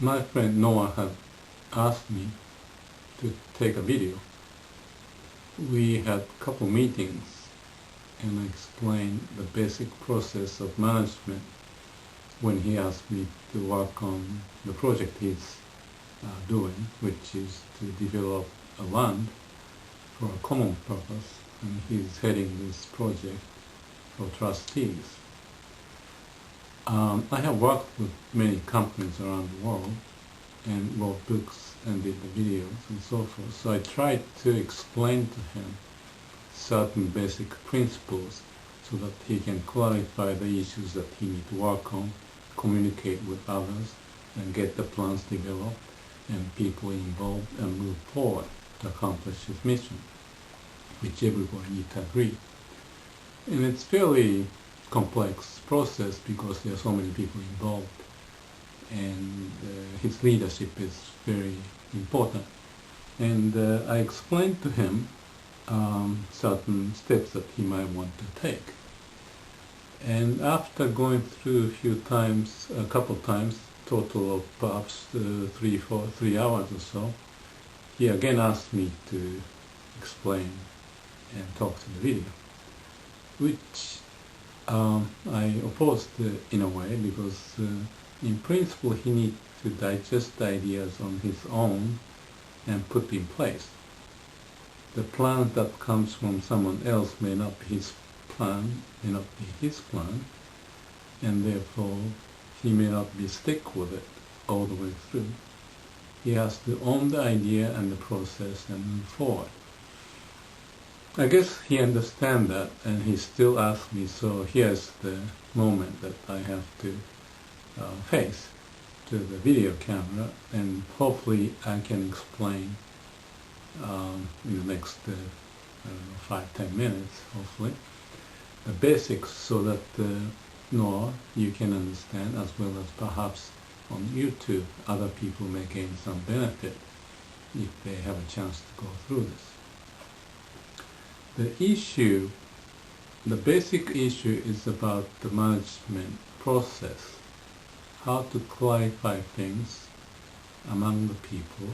My friend Noah had asked me to take a video. We had a couple meetings and I explained the basic process of management when he asked me to work on the project he's doing, which is to develop a land for a common purpose, and he's heading this project for trustees. I have worked with many companies around the world and wrote books and did the videos and so forth. So I tried to explain to him certain basic principles so that he can clarify the issues that he needs to work on, communicate with others, and get the plans developed and people involved and move forward to accomplish his mission, which everybody needs to agree. And it's fairly complex process because there are so many people involved, and his leadership is very important. And I explained to him certain steps that he might want to take. And after going through a couple times, total of perhaps 3 hours or so, he again asked me to explain and talk to the video, which I opposed in a way, because in principle he needs to digest the ideas on his own and put in place. The plan that comes from someone else may not be his plan, and therefore he may not be stick with it all the way through. He has to own the idea and the process and move forward. I guess he understands that, and he still asks me, so here's the moment that I have to face to the video camera, and hopefully I can explain in the next 5-10 minutes, hopefully, the basics so that Noah, you can understand, as well as perhaps on YouTube other people may gain some benefit if they have a chance to go through this. The basic issue is about the management process, how to clarify things among the people,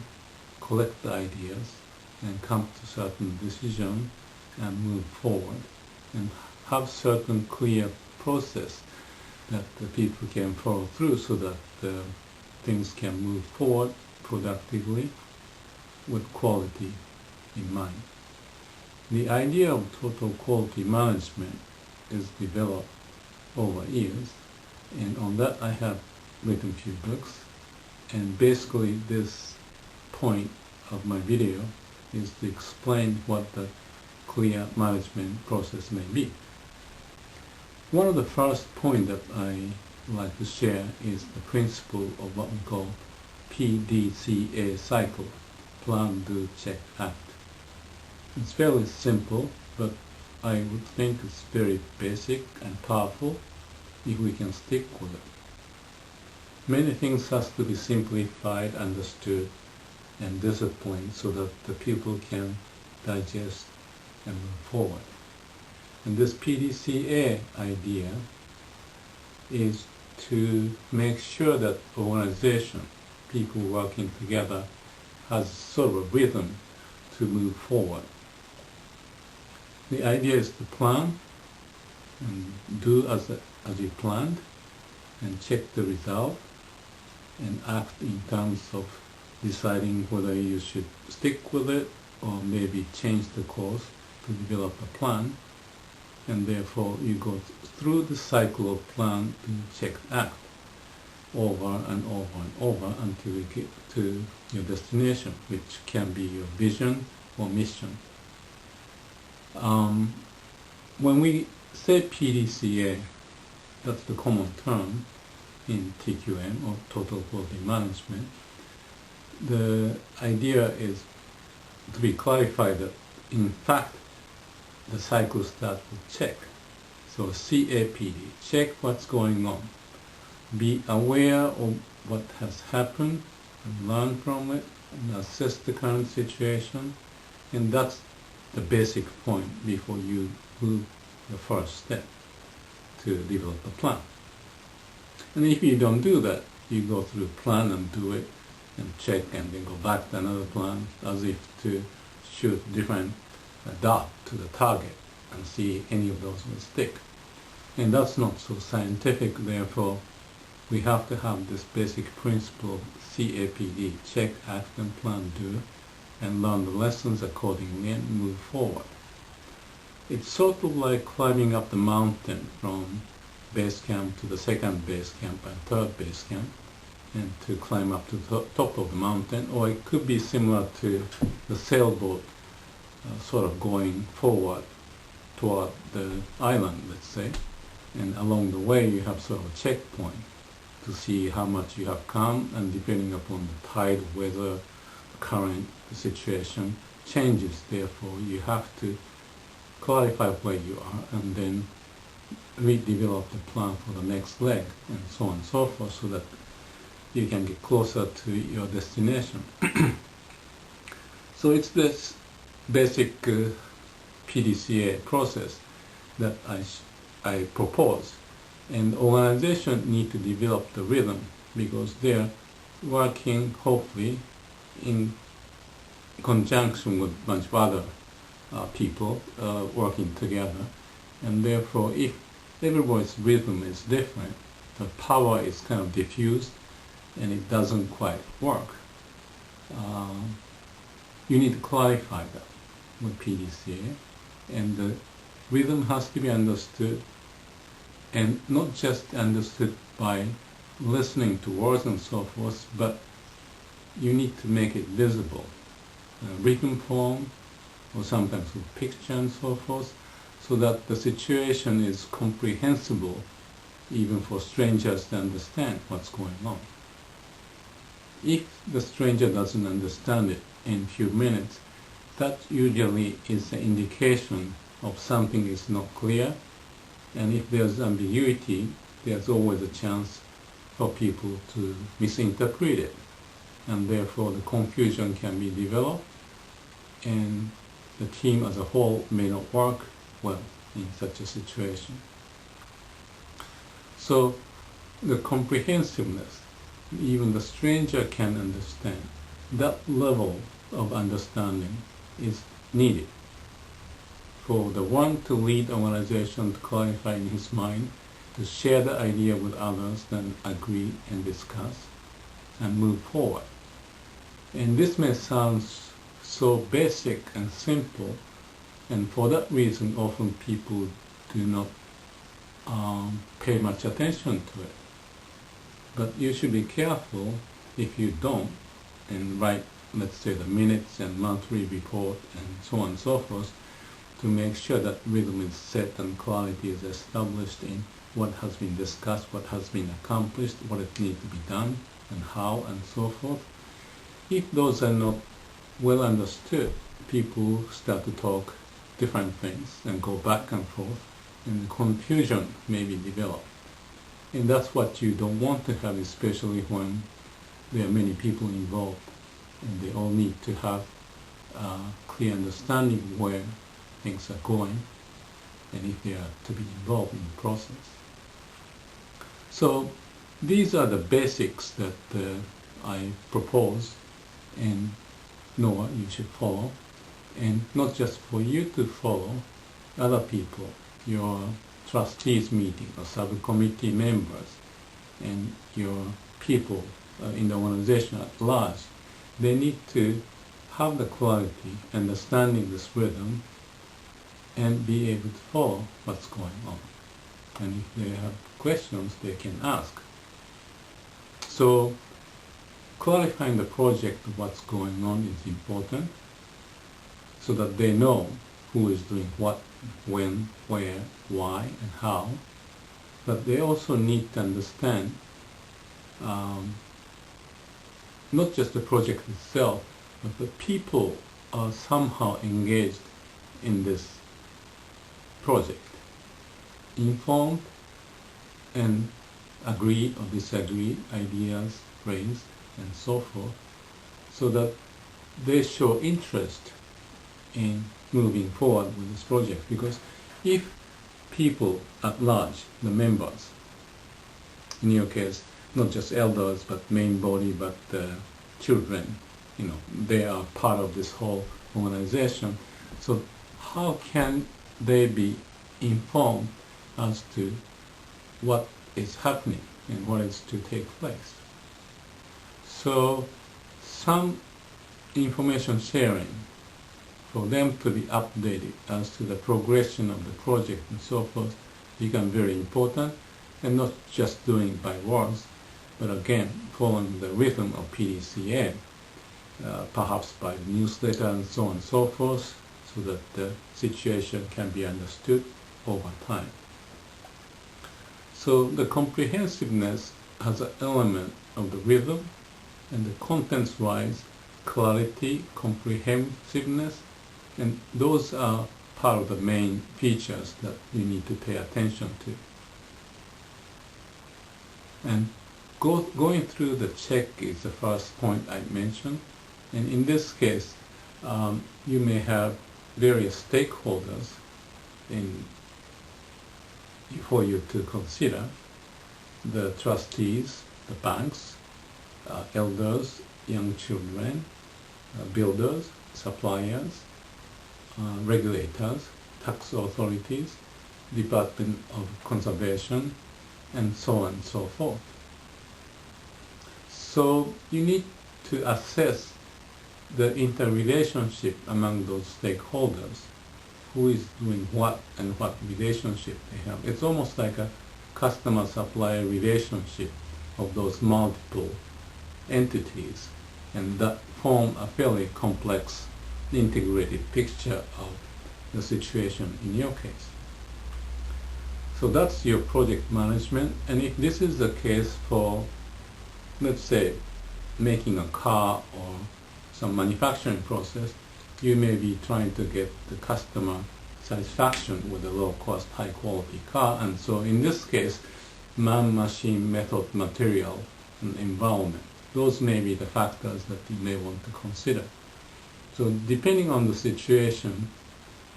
collect the ideas, and come to certain decision and move forward, and have certain clear process that the people can follow through so that things can move forward productively with quality in mind. The idea of total quality management is developed over years, and on that I have written a few books, and basically this point of my video is to explain what the clear management process may be. One of the first points that I like to share is the principle of what we call PDCA cycle, plan, do, check, act. It's fairly simple, but I would think it's very basic and powerful if we can stick with it. Many things have to be simplified, understood, and disciplined so that the people can digest and move forward. And this PDCA idea is to make sure that organization, people working together, has sort of a rhythm to move forward. The idea is to plan and do as you planned, and check the result, and act in terms of deciding whether you should stick with it or maybe change the course to develop a plan. And therefore you go through the cycle of plan, do, check, act over and over and over until you get to your destination, which can be your vision or mission. When we say PDCA, that's the common term in TQM, or Total Quality Management. The idea is to be clarified that in fact the cycle starts with check. So CAPD, check what's going on. Be aware of what has happened and learn from it and assess the current situation. And that's the basic point before you move the first step to develop a plan. And if you don't do that, You go through plan and do it and check and then go back to another plan as if to shoot different dot to the target and see any of those will stick. And that's not so scientific, therefore we have to have this basic principle of CAPD, check, act and plan, do, and learn the lessons accordingly and move forward. It's sort of like climbing up the mountain from base camp to the second base camp and third base camp, and to climb up to the top of the mountain, or it could be similar to the sailboat sort of going forward toward the island, let's say, and along the way you have sort of a checkpoint to see how much you have come, and depending upon the tide, weather, the current, the situation changes. Therefore you have to clarify where you are and then redevelop the plan for the next leg, and so on and so forth, so that you can get closer to your destination. So it's this basic PDCA process that I propose, and organizations need to develop the rhythm because they're working hopefully in conjunction with a bunch of other people working together, and therefore if everybody's rhythm is different, the power is kind of diffused and it doesn't quite work. You need to clarify that with PDCA, and the rhythm has to be understood, and not just understood by listening to words and so forth, but you need to make it visible, written form, or sometimes with picture and so forth, so that the situation is comprehensible even for strangers to understand what's going on. If the stranger doesn't understand it in a few minutes, that usually is an indication of something is not clear, and if there's ambiguity, there's always a chance for people to misinterpret it, and therefore the confusion can be developed, and the team as a whole may not work well in such a situation. So the comprehensiveness, even the stranger can understand, that level of understanding is needed for the one to lead the organization, to clarify in his mind, to share the idea with others, then agree and discuss and move forward. And this may sound so basic and simple, and for that reason often people do not pay much attention to it. But you should be careful if you don't, and write, let's say, the minutes and monthly report and so on and so forth, to make sure that rhythm is set and quality is established in what has been discussed, what has been accomplished, what it needs to be done, and how, and so forth. If those are not well understood, people start to talk different things and go back and forth, and confusion may be developed. And that's what you don't want to have, especially when there are many people involved and they all need to have a clear understanding where things are going and if they are to be involved in the process. So these are the basics that I propose, and Noah, you should follow, and not just for you to follow, other people, your trustees meeting or subcommittee members and your people in the organization at large, they need to have the quality, understanding this rhythm, and be able to follow what's going on. And if they have questions, they can ask. So clarifying the project of what's going on is important, so that they know who is doing what, when, where, why, and how. But they also need to understand not just the project itself, but the people are somehow engaged in this project, informed and agree or disagree, ideas raised, and so forth, so that they show interest in moving forward with this project. Because if people at large, the members, in your case, not just elders, but main body, but children, they are part of this whole organization. So how can they be informed as to what is happening and what is to take place? So some information sharing for them to be updated as to the progression of the project and so forth become very important, and not just doing it by words, but again following the rhythm of PDCA, perhaps by newsletter and so on and so forth, so that the situation can be understood over time. So the comprehensiveness has an element of the rhythm, and the contents-wise, clarity, comprehensiveness, and those are part of the main features that you need to pay attention to. And going through the check is the first point I mentioned. And in this case, you may have various stakeholders for you to consider: the trustees, the banks, elders, young children, builders, suppliers, regulators, tax authorities, Department of Conservation, and so on and so forth. So you need to assess the interrelationship among those stakeholders, who is doing what and what relationship they have. It's almost like a customer-supplier relationship of those multiple entities, and that form a fairly complex integrated picture of the situation in your case. So that's your project management. And if this is the case for, let's say, making a car or some manufacturing process, you may be trying to get the customer satisfaction with a low-cost, high-quality car. And so in this case, man, machine, method, material, and environment, those may be the factors that you may want to consider. So depending on the situation,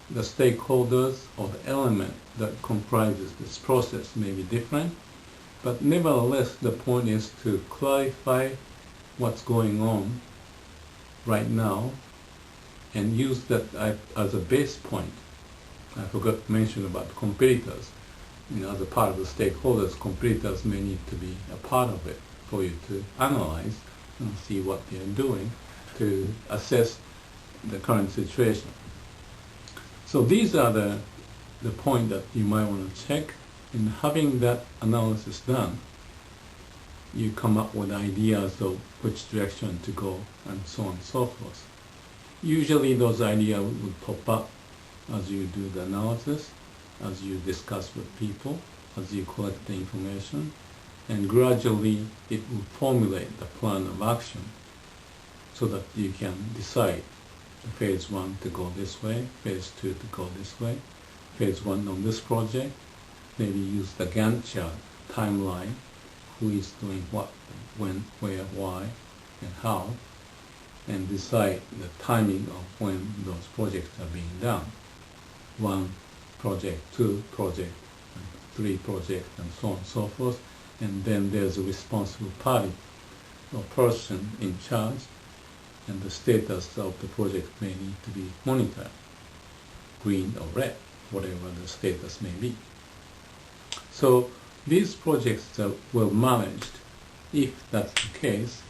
the stakeholders or the element that comprises this process may be different, but nevertheless the point is to clarify what's going on right now and use that as a base point. I forgot to mention about competitors. As a part of the stakeholders, competitors may need to be a part of it for you to analyze and see what they are doing to assess the current situation. So these are the point that you might want to check. And having that analysis done, you come up with ideas of which direction to go and so on and so forth. Usually those ideas will pop up as you do the analysis, as you discuss with people, as you collect the information, and gradually it will formulate the plan of action so that you can decide phase 1 to go this way, phase 2 to go this way, phase 1 on this project. Maybe use the Gantt chart timeline, who is doing what, when, where, why, and how, and decide the timing of when those projects are being done. 1 project, 2 project, 3 project, and so on and so forth. And then there's a responsible party or person in charge, and the status of the project may need to be monitored, green or red, whatever the status may be. So these projects are well managed. If that's the case,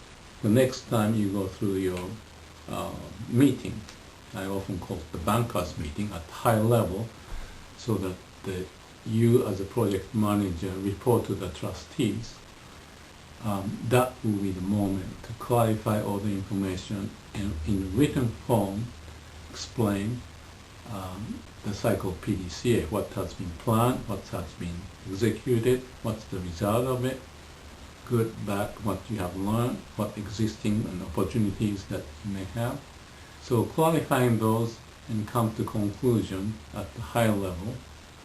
the next time you go through your meeting, I often call it the bankers meeting at high level, so that you as a project manager report to the trustees. That will be the moment to clarify all the information and in written form explain the cycle PDCA, what has been planned, what has been executed, what's the result of it, good, bad, what you have learned, what existing and opportunities that you may have. So clarifying those and come to conclusion at the higher level,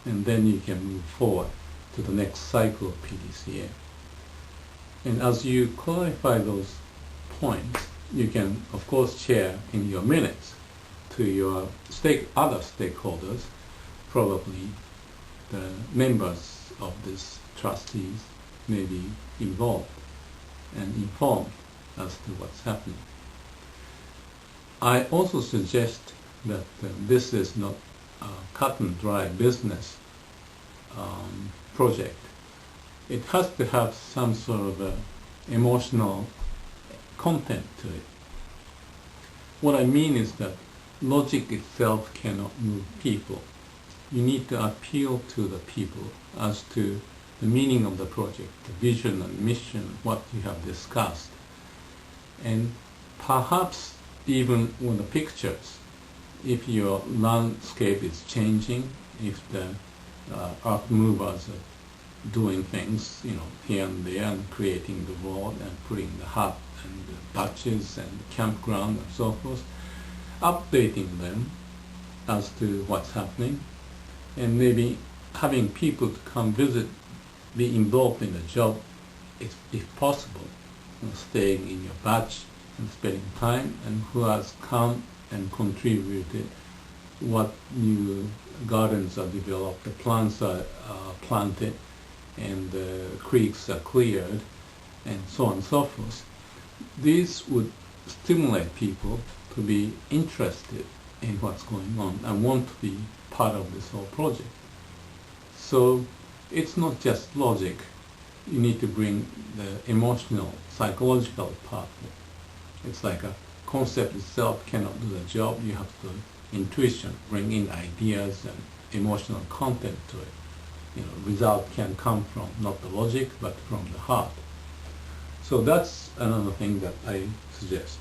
and then you can move forward to the next cycle of PDCA. And as you clarify those points, you can of course share in your minutes to your other stakeholders, probably the members of these trustees may be involved and informed as to what's happening. I also suggest that this is not a cut and dry business project. It has to have some sort of emotional content to it. What I mean is that logic itself cannot move people. You need to appeal to the people as to the meaning of the project, the vision and mission, what you have discussed. And perhaps even with the pictures, if your landscape is changing, if the art movers are doing things, here and there, and creating the wall and putting the hut and the patches and the campground and so forth, updating them as to what's happening, and maybe having people to come visit, be involved in the job, if possible, staying in your batch and spending time, and who has come and contributed, what new gardens are developed, the plants are planted, and the creeks are cleared, and so on and so forth. These would stimulate people to be interested in what's going on and want to be part of this whole project. So it's not just logic. You need to bring the emotional, psychological part of it. It's like a concept itself cannot do the job. You have to intuition, bring in ideas and emotional content to it. Result can come from not the logic, but from the heart. So that's another thing that I suggest.